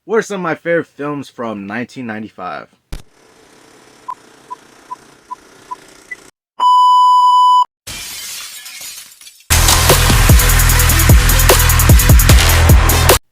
What are some of my favorite films from 1995?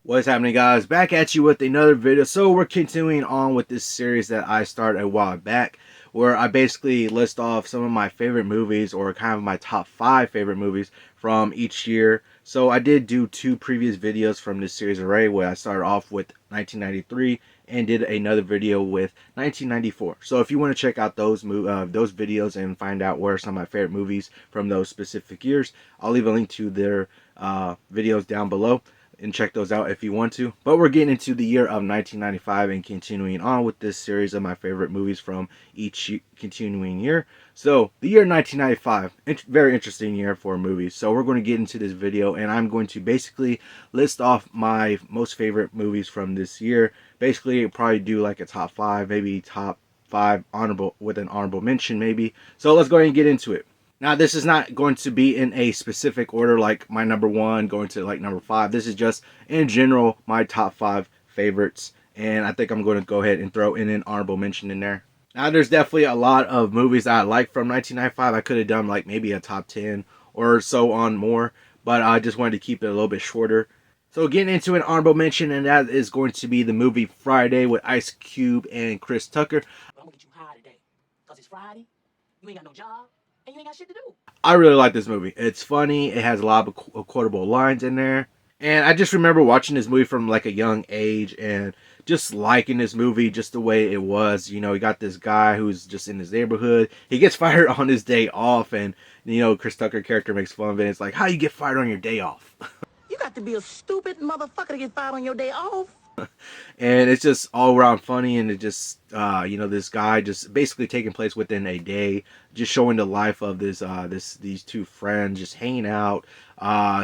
What's happening, guys? Back at you with another video. So we're continuing on with this series that I started a while back, where I basically list off some of my favorite movies, or kind of my top 5 favorite movies from each year. So I did do 2 previous videos from this series already, where I started off with 1993 and did another video with 1994. So if you want to check out those videos and find out where some of my favorite movies from those specific years, I'll leave a link to their videos down below and check those out if you want to. But we're getting into the year of 1995 and continuing on with this series of my favorite movies from each continuing year. So the year 1995, very interesting year for movies. So we're going to get into this video, and I'm going to basically list off my most favorite movies from this year. Basically, probably do like a top 5, maybe top 5 honorable with an honorable mention maybe. So let's go ahead and get into it. Now, this is not going to be in a specific order, like my number 1 going to like number 5. This is just in general my top 5 favorites, and I think I'm going to go ahead and throw in an honorable mention in there. Now, there's definitely a lot of movies that I like from 1995. I could have done like maybe a top 10 or so on more, but I just wanted to keep it a little bit shorter. So getting into an honorable mention, and that is going to be the movie Friday with Ice Cube and Chris Tucker. I'm gonna get you high today, cause it's Friday. You ain't got no job, and you ain't got shit to do. I really like this movie. It's funny. It has a lot of quotable lines in there. And I just remember watching this movie from like a young age and just liking this movie just the way it was. You know, you got this guy who's just in his neighborhood. He gets fired on his day off, and you know, Chris Tucker character makes fun of it. It's like, how you get fired on your day off? You got to be a stupid motherfucker to get fired on your day off. And it's just all around funny, and it just you know, this guy just basically taking place within a day, just showing the life of these two friends just hanging out,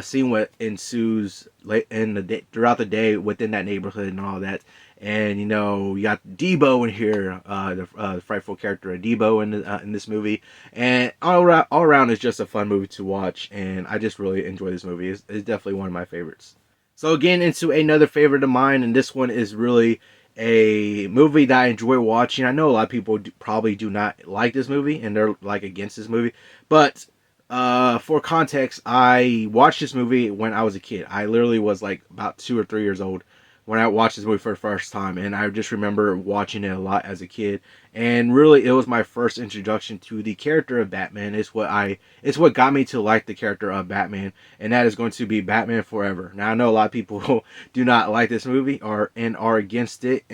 seeing what ensues late in the day, throughout the day within that neighborhood and all that. And you know, you got Debo in here, the frightful character of Debo in this movie, and all around it's just a fun movie to watch, and I just really enjoy this movie. It's definitely one of my favorites. So getting into another favorite of mine, and this one is really a movie that I enjoy watching. I know a lot of people probably do not like this movie, and they're like against this movie. But for context, I watched this movie when I was a kid. I literally was like about 2 or 3 years old when I watched this movie for the first time, and I just remember watching it a lot as a kid. And really, it was my first introduction to the character of Batman. It's what got me to like the character of Batman, and that is going to be Batman Forever. Now, I know a lot of people do not like this movie and are against it,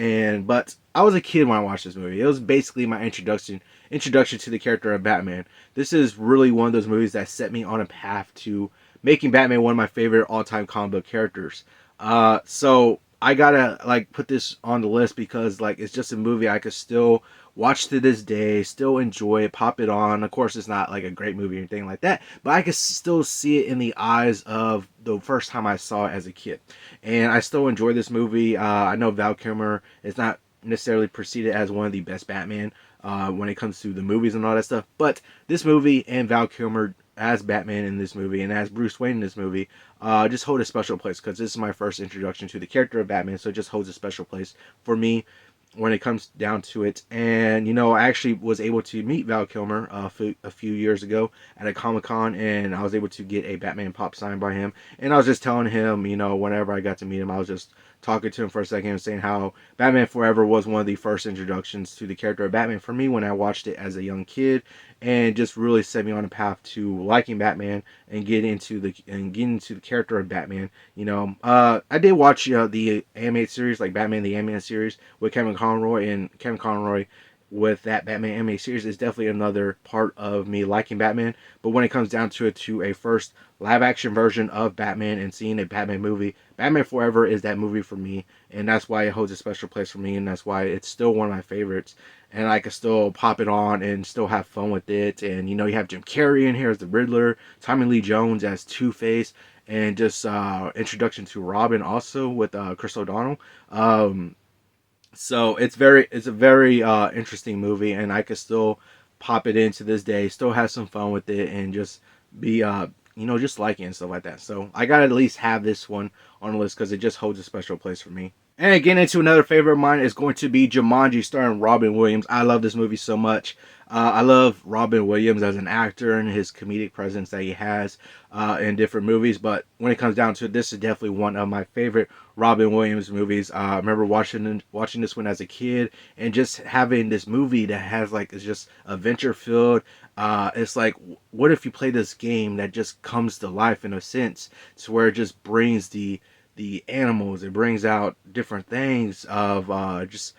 but I was a kid when I watched this movie. It was basically my introduction to the character of Batman. This is really one of those movies that set me on a path to making Batman one of my favorite all-time comic book characters. So I gotta like put this on the list because like it's just a movie I could still watch to this day, still enjoy it, pop it on. Of course, it's not like a great movie or anything like that, but I could still see it in the eyes of the first time I saw it as a kid, and I still enjoy this movie. I know Val Kilmer is not necessarily perceived as one of the best Batman when it comes to the movies and all that stuff, but this movie and Val Kilmer as Batman in this movie and as Bruce Wayne in this movie just hold a special place because this is my first introduction to the character of Batman, so it just holds a special place for me when it comes down to it. And you know, I actually was able to meet Val Kilmer a few years ago at a Comic-Con, and I was able to get a Batman pop signed by him. And I was just telling him, you know, whenever I got to meet him, I was just talking to him for a second and saying how Batman Forever was one of the first introductions to the character of Batman for me when I watched it as a young kid, and just really set me on a path to liking Batman and getting into the character of Batman. You know, I did watch the animated series, like Batman the Animated Series with Kevin Conroy, and Kevin Conroy with that Batman animated series is definitely another part of me liking Batman. But when it comes down to it, to a first live action version of Batman and seeing a Batman movie, Batman Forever is that movie for me, and that's why it holds a special place for me, and that's why it's still one of my favorites. And I can still pop it on and still have fun with it. And you know, you have Jim Carrey in here as the Riddler, Tommy Lee Jones as Two-Face, and just introduction to Robin also with Chris O'Donnell. So it's a very interesting movie, and I could still pop it in to this day, still have some fun with it, and just be you know, just liking it and stuff like that. So I gotta at least have this one on the list because it just holds a special place for me. And getting into another favorite of mine is going to be Jumanji, starring Robin Williams. I love this movie so much. I love Robin Williams as an actor and his comedic presence that he has in different movies. But when it comes down to it, this is definitely one of my favorite Robin Williams movies. I remember watching this one as a kid and just having this movie that has like it's just adventure filled. It's like, what if you play this game that just comes to life in a sense, to where it just brings the animals, it brings out different things of just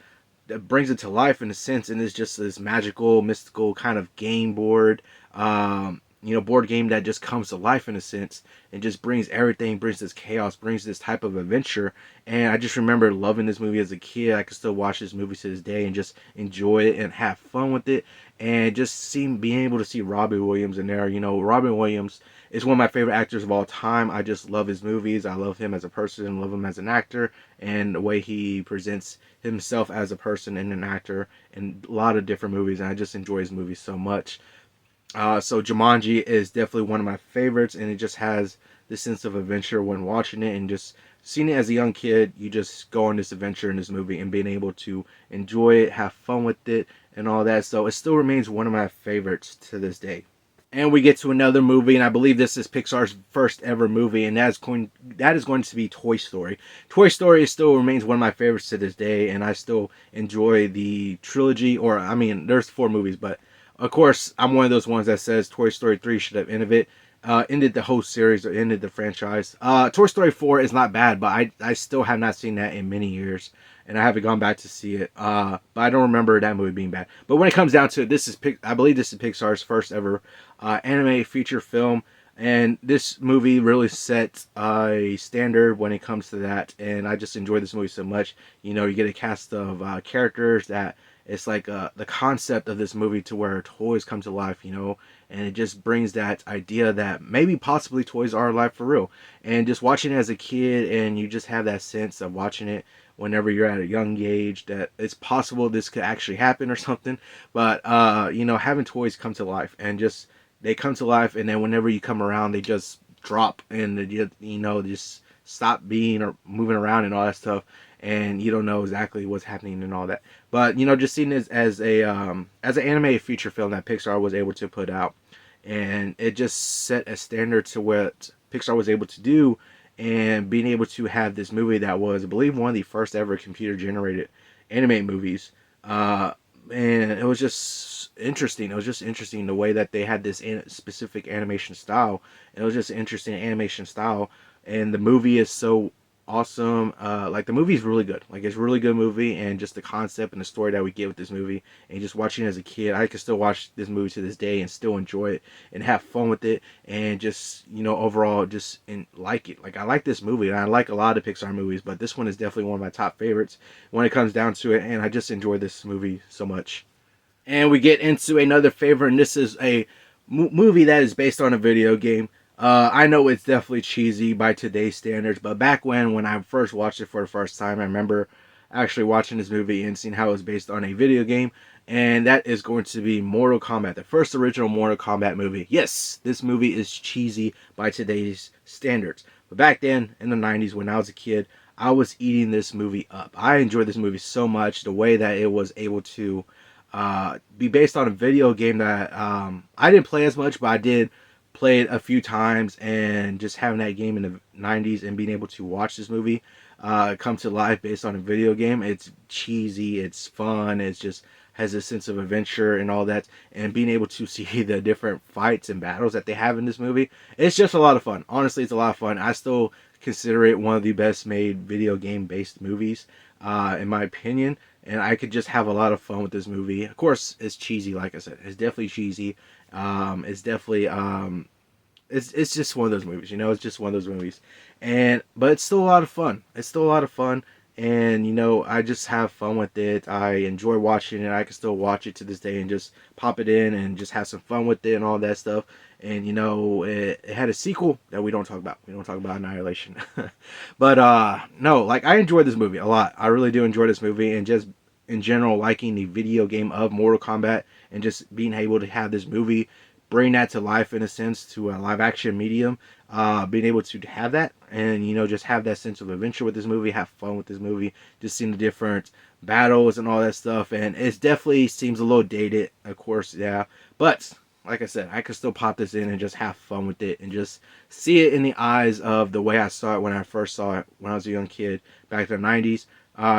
that brings it to life in a sense, and it's just this magical, mystical kind of game board, board game that just comes to life in a sense, and just brings everything, brings this chaos, brings this type of adventure. And I just remember loving this movie as a kid. I can still watch this movie to this day and just enjoy it and have fun with it, and just being able to see Robin Williams in there. Robin Williams is one of my favorite actors of all time. I just love his movies. I love him as a person, love him as an actor, and the way he presents himself as a person and an actor in a lot of different movies. And I just enjoy his movies so much. So Jumanji is definitely one of my favorites, and it just has this sense of adventure when watching it, and just seeing it as a young kid. You just go on this adventure in this movie and being able to enjoy it, have fun with it, and all that. So it still remains one of my favorites to this day. And we get to another movie, and I believe this is Pixar's first ever movie, and that is going to be Toy Story. Toy Story still remains one of my favorites to this day, and I still enjoy the trilogy. Or I mean, there's 4 movies, but of course, I'm one of those ones that says Toy Story 3 should have ended the whole series, or ended the franchise. Toy Story 4 is not bad, but I still have not seen that in many years, and I haven't gone back to see it. But I don't remember that movie being bad. But when it comes down to it, I believe this is Pixar's first ever anime feature film, and this movie really set a standard when it comes to that. And I just enjoy this movie so much. You get a cast of characters that it's like the concept of this movie to where toys come to life, and it just brings that idea that maybe possibly toys are alive for real. And just watching it as a kid, and you just have that sense of watching it whenever you're at a young age, that it's possible this could actually happen or something. But having toys come to life, and just they come to life, and then whenever you come around, they just drop, and they just stop being or moving around and all that stuff, and you don't know exactly what's happening and all that. But just seeing this as an animated feature film that Pixar was able to put out, and it just set a standard to what Pixar was able to do, and being able to have this movie that was, I believe, one of the first ever computer generated anime movies. And it was just interesting. It was just interesting the way that they had this specific animation style. It was just interesting animation style, and the movie is so awesome. Like, the movie is really good. Like, it's a really good movie, and just the concept and the story that we get with this movie, and just watching it as a kid, I can still watch this movie to this day and still enjoy it and have fun with it, and just overall just like it. Like, I like this movie, and I like a lot of Pixar movies, but this one is definitely one of my top favorites when it comes down to it, and I just enjoy this movie so much. And we get into another favorite, and this is a movie that is based on a video game. I know it's definitely cheesy by today's standards, but back when I first watched it for the first time, I remember actually watching this movie and seeing how it was based on a video game, and that is going to be Mortal Kombat, the first original Mortal Kombat movie. Yes, this movie is cheesy by today's standards, but back then in the 90s when I was a kid, I was eating this movie up. I enjoyed this movie so much, the way that it was able to be based on a video game that I didn't play as much, but I did play it a few times, and just having that game in the 90s and being able to watch this movie come to life based on a video game. It's cheesy, it's fun, it's just has a sense of adventure and all that, and being able to see the different fights and battles that they have in this movie, it's just a lot of fun. Honestly, it's a lot of fun. I still consider it one of the best made video game based movies in my opinion, and I could just have a lot of fun with this movie. Of course, it's cheesy, like I said. It's definitely cheesy. It's definitely it's just one of those movies, it's just one of those movies. But it's still a lot of fun. It's still a lot of fun, and I just have fun with it. I enjoy watching it. I can still watch it to this day and just pop it in and just have some fun with it and all that stuff. And it had a sequel that we don't talk about. We don't talk about Annihilation. But no, like, I enjoyed this movie a lot. I really do enjoy this movie, and just in general liking the video game of Mortal Kombat, and just being able to have this movie bring that to life in a sense to a live action medium. Being able to have that and just have that sense of adventure with this movie, have fun with this movie, just seeing the different battles and all that stuff. And it definitely seems a little dated, of course, yeah. But like I said, I could still pop this in and just have fun with it and just see it in the eyes of the way I saw it when I first saw it when I was a young kid back in the 90s.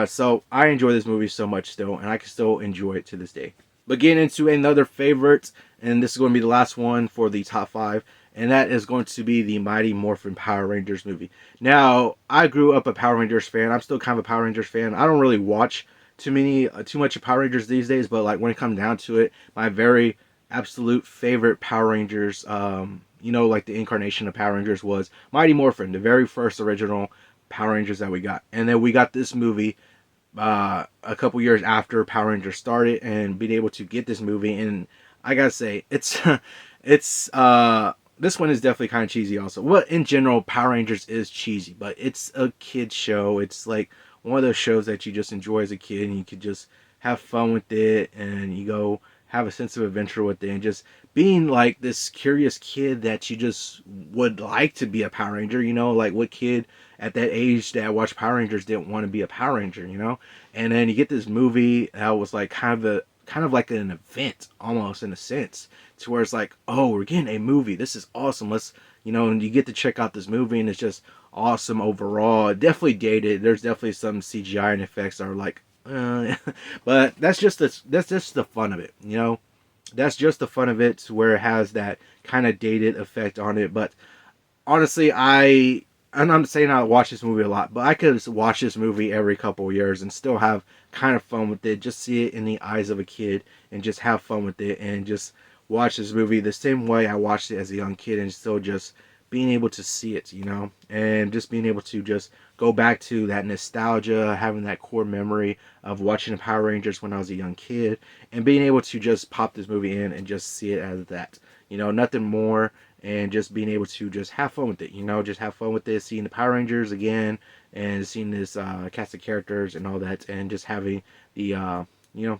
So I enjoy this movie so much still, and I can still enjoy it to this day. But getting into another favorite, and this is going to be the last one for the top 5, and that is going to be the Mighty Morphin Power Rangers movie. Now, I grew up a Power Rangers fan. I'm still kind of a Power Rangers fan. I don't really watch too much of Power Rangers these days, but like when it comes down to it, my very absolute favorite Power Rangers, like the incarnation of Power Rangers was Mighty Morphin, the very first original Power Rangers that we got. And then we got this movie a couple years after Power Rangers started, and being able to get this movie, and I gotta say, it's this one is definitely kind of cheesy also. Well, in general, Power Rangers is cheesy, but it's a kid show. It's like one of those shows that you just enjoy as a kid, and you could just have fun with it, and you go have a sense of adventure with it, and just being like this curious kid that you just would like to be a Power Ranger. Like what kid at that age that watched Power Rangers didn't want to be a Power Ranger, And then you get this movie that was like kind of like an event almost in a sense, to where it's like, oh, we're getting a movie. This is awesome. Let's, and you get to check out this movie, and it's just awesome overall. Definitely dated. There's definitely some CGI and effects that are like, but that's just the fun of it, That's just the fun of it, where it has that kind of dated effect on it. But honestly, and I'm saying I watch this movie a lot, but I could watch this movie every couple of years and still have kind of fun with it. Just see it in the eyes of a kid and just have fun with it, and just watch this movie the same way I watched it as a young kid, and still just being able to see it, and just being able to just go back to that nostalgia, having that core memory of watching the Power Rangers when I was a young kid, and being able to just pop this movie in and just see it as that, nothing more, and just being able to just have fun with it, just have fun with this, seeing the Power Rangers again, and seeing this cast of characters and all that, and just having the,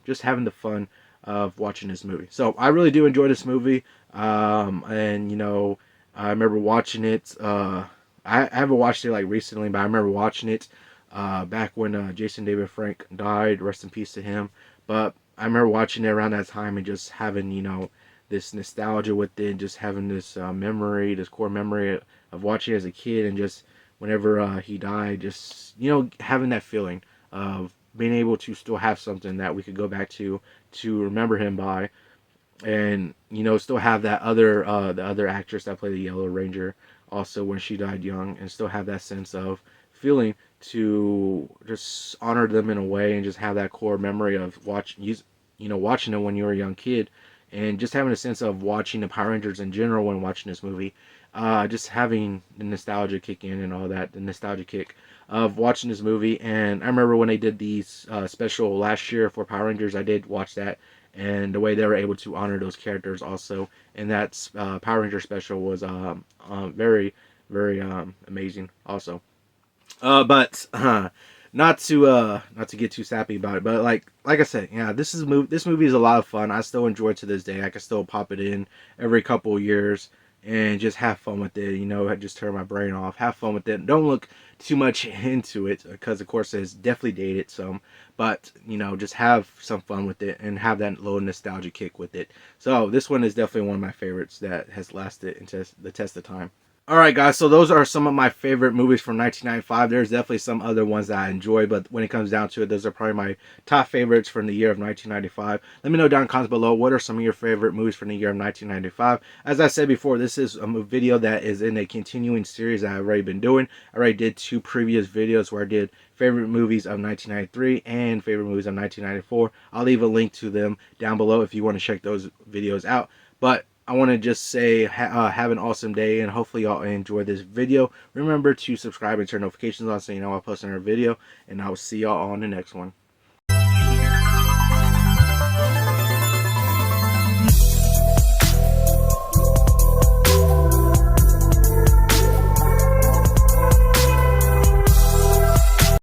just having the fun of watching this movie. So I really do enjoy this movie, and I remember watching it. I haven't watched it like recently, but I remember watching it back when Jason David Frank died. Rest in peace to him. But I remember watching it around that time and just having this nostalgia with it, and just having this memory, this core memory of watching it as a kid, and just whenever he died, just having that feeling of being able to still have something that we could go back to remember him by, and still have that other the other actress that played the Yellow Ranger also when she died young, and still have that sense of feeling to just honor them in a way, and just have that core memory of watching them when you were a young kid, and just having a sense of watching the Power Rangers in general when watching this movie, just having the nostalgia kick in and all that, the nostalgia kick of watching this movie. And I remember when they did these special last year for Power Rangers, I did watch that, and the way they were able to honor those characters also, and that Power Ranger special was very, very amazing also. But not to get too sappy about it, but like I said, yeah, this movie is a lot of fun. I still enjoy it to this day. I can still pop it in every couple of years and just have fun with it. Just turn my brain off, have fun with it. Don't look too much into it, because of course it's definitely dated some, but just have some fun with it and have that little nostalgia kick with it. So this one is definitely one of my favorites that has lasted into the test of time. Alright guys, so those are some of my favorite movies from 1995. There's definitely some other ones that I enjoy, but when it comes down to it, those are probably my top favorites from the year of 1995. Let me know down in the comments below, what are some of your favorite movies from the year of 1995. As I said before, this is a video that is in a continuing series that I've already been doing. I already did 2 previous videos where I did favorite movies of 1993 and favorite movies of 1994. I'll leave a link to them down below if you want to check those videos out. But I want to just say have an awesome day, and hopefully y'all enjoy this video. Remember to subscribe and turn notifications on so you know I post another video, and I will see y'all on the next one.